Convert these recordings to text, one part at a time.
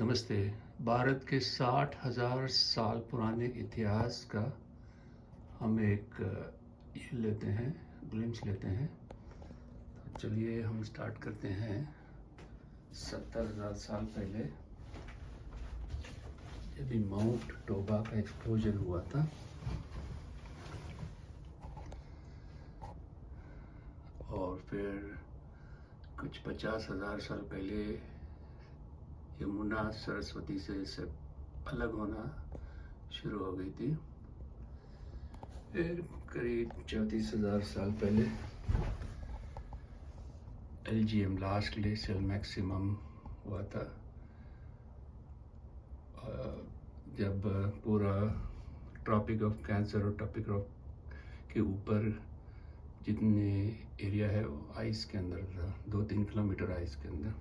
नमस्ते। भारत के 60,000 साल पुराने इतिहास का हम एक ये लेते हैं, ग्लिम्स लेते हैं। तो चलिए हम स्टार्ट करते हैं 70,000 साल पहले, जब माउंट टोबा का एक्सप्लोजन हुआ था। और फिर कुछ 50,000 साल पहले यमुना सरस्वती से अलग होना शुरू हो गई थी। फिर करीब 34,000 साल पहले LGM, लास्ट ग्लेशियल मैक्सिमम, हुआ था, जब पूरा ट्रॉपिक ऑफ कैंसर और ट्रॉपिक ऑफ के ऊपर जितने एरिया है वो आइस के अंदर था, 2-3 किलोमीटर आइस के अंदर।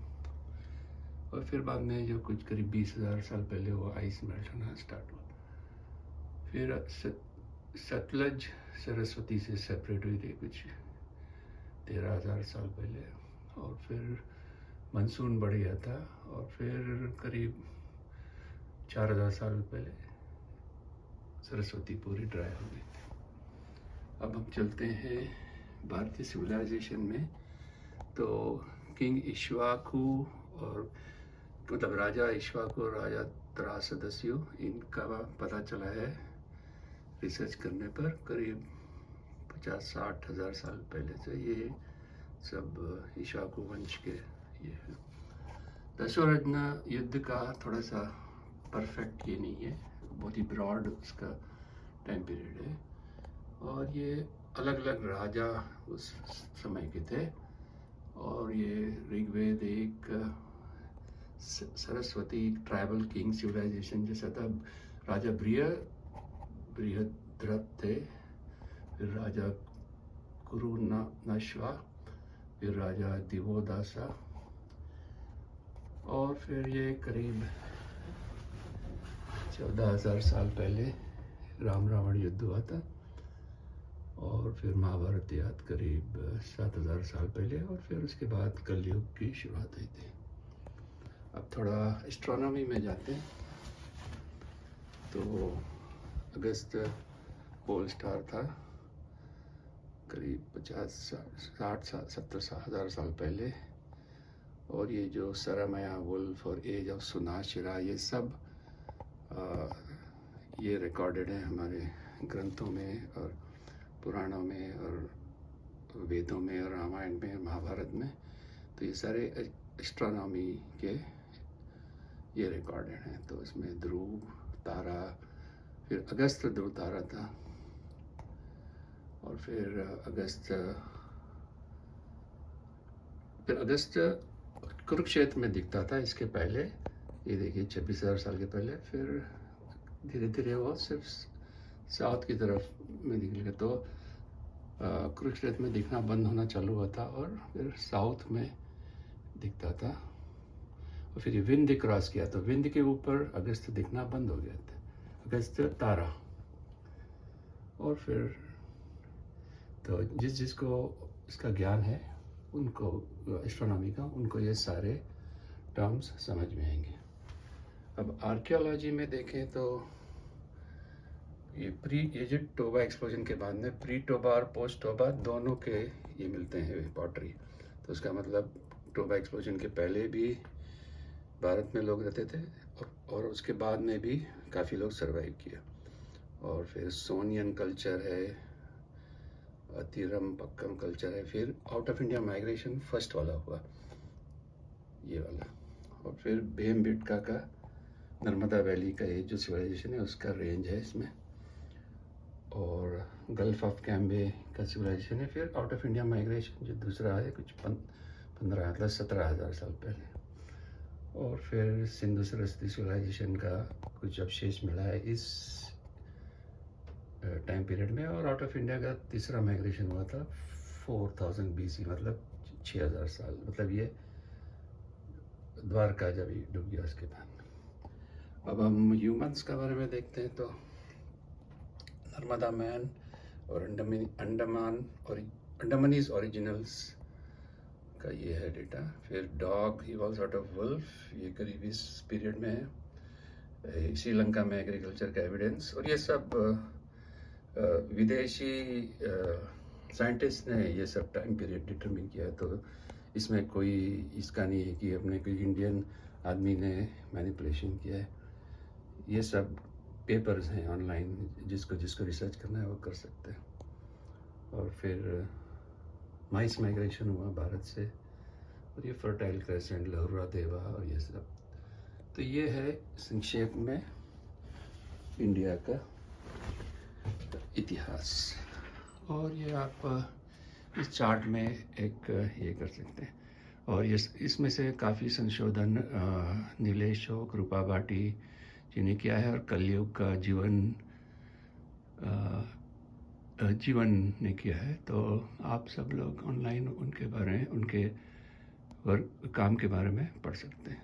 और फिर बाद में जो कुछ करीब 20,000 साल पहले वो आइस मेल्ट होना स्टार्ट हुआ। फिर सतलज सरस्वती से सेपरेट हुई थी कुछ 13,000 साल पहले। और फिर मानसून बढ़ गया था और फिर करीब 4,000 साल पहले सरस्वती पूरी ड्राई हो गई थी। अब हम चलते हैं भारतीय सिविलाइजेशन में। तो किंग इक्ष्वाकु और मतलब राजा इक्ष्वाकु और राजा त्रासदस्यु, इनका पता चला है रिसर्च करने पर करीब 50-60 हज़ार साल पहले से। ये सब इक्ष्वाकु वंश के ये है। दशरथना युद्ध का थोड़ा सा परफेक्ट ये नहीं है, बहुत ही ब्रॉड उसका टाइम पीरियड है। और ये अलग अलग राजा उस समय के थे। और ये ऋग्वेद एक सरस्वती ट्राइबल किंग सिविलाइजेशन जैसा था। राजा बृहद्रथ थे, फिर राजा कुरुनश्वा, फिर राजा दिवोदासा। और फिर ये करीब 14,000 साल पहले राम रावण युद्ध हुआ था। और फिर महाभारत याद करीब 7,000 साल पहले। और फिर उसके बाद कलयुग की शुरुआत हुई थी। अब थोड़ा एस्ट्रोनॉमी में जाते हैं। तो अगस्त पोल स्टार था करीब 50-60-70 हज़ार साल पहले। और ये जो सरमाया वुल्फ और एज ऑफ सुनाशिरा, ये सब ये रिकॉर्डेड है हमारे ग्रंथों में और पुराणों में और वेदों में और रामायण में, महाभारत में। तो ये सारे एस्ट्रोनॉमी के ये रिकॉर्डेड हैं। तो इसमें ध्रुव तारा, फिर अगस्त ध्रुव तारा था। और फिर अगस्त कुरुक्षेत्र में दिखता था इसके पहले। ये देखिए 26,000 साल के पहले। फिर धीरे धीरे वो सिर्फ साउथ की तरफ में दिखने लगा। तो कुरुक्षेत्र में दिखना बंद होना चालू हुआ था और फिर साउथ में दिखता था। और फिर विंध्य क्रॉस किया तो विंध्य के ऊपर अगस्त दिखना बंद हो गया था, अगस्त तारा। और फिर तो जिसको इसका ज्ञान है, उनको एस्ट्रोनॉमी का, उनको ये सारे टर्म्स समझ में आएंगे। अब आर्कियोलॉजी में देखें तो ये टोबा एक्सप्लोजन के बाद में प्री टोबा और पोस्ट टोबा दोनों के ये मिलते हैं पॉटरी। तो उसका मतलब टोबा एक्सप्लोजन के पहले भी भारत में लोग रहते थे और उसके बाद में भी काफ़ी लोग सरवाइव किया। और फिर सोनियन कल्चर है, अतिरम पक्कम कल्चर है। फिर out of India migration first वाला हुआ, ये वाला। और फिर भीमबेटका का नर्मदा वैली का ये जो सिविलाइजेशन है उसका रेंज है इसमें। और गल्फ ऑफ कैम्बे का सिविलाइजेशन है। फिर आउट ऑफ इंडिया माइग्रेशन जो दूसरा है कुछ 17,000 साल पहले। और फिर सिंधु सरस्वती सिविलाइजेशन का कुछ अवशेष मिला है इस टाइम पीरियड में। और आउट ऑफ इंडिया का तीसरा माइग्रेशन हुआ था 4000 BC, मतलब 6,000 साल, मतलब ये द्वारका जब डूब गया उसके बाद। अब हम ह्यूमंस के बारे में देखते हैं। तो नर्मदा मैन और अंडमानीज ओरिजिनल्स का ये है डेटा। फिर dog evolves out of wolf, ये करीब इस पीरियड में है। श्रीलंका में एग्रीकल्चर का एविडेंस, और ये सब विदेशी साइंटिस्ट ने ये सब टाइम पीरियड डिटरमिन किया है, तो इसमें कोई इसका नहीं है कि अपने कोई इंडियन आदमी ने मैनिपुलेशन किया है। ये सब पेपर्स हैं ऑनलाइन, जिसको रिसर्च करना है वो कर सकते हैं। और फिर माइस माइग्रेशन हुआ भारत से, और ये फर्टाइल क्रेसेंट, लहुरा देवा और ये सब। तो ये है संक्षेप में इंडिया का इतिहास। और ये आप इस चार्ट में एक ये कर सकते हैं, और ये इसमें से काफ़ी संशोधन नीलेश चौक, रूपा भाटी जी ने किया है, और कलयुग का जीवन ने किया है। तो आप सब लोग ऑनलाइन उनके बारे में, उनके वर्क काम के बारे में पढ़ सकते हैं।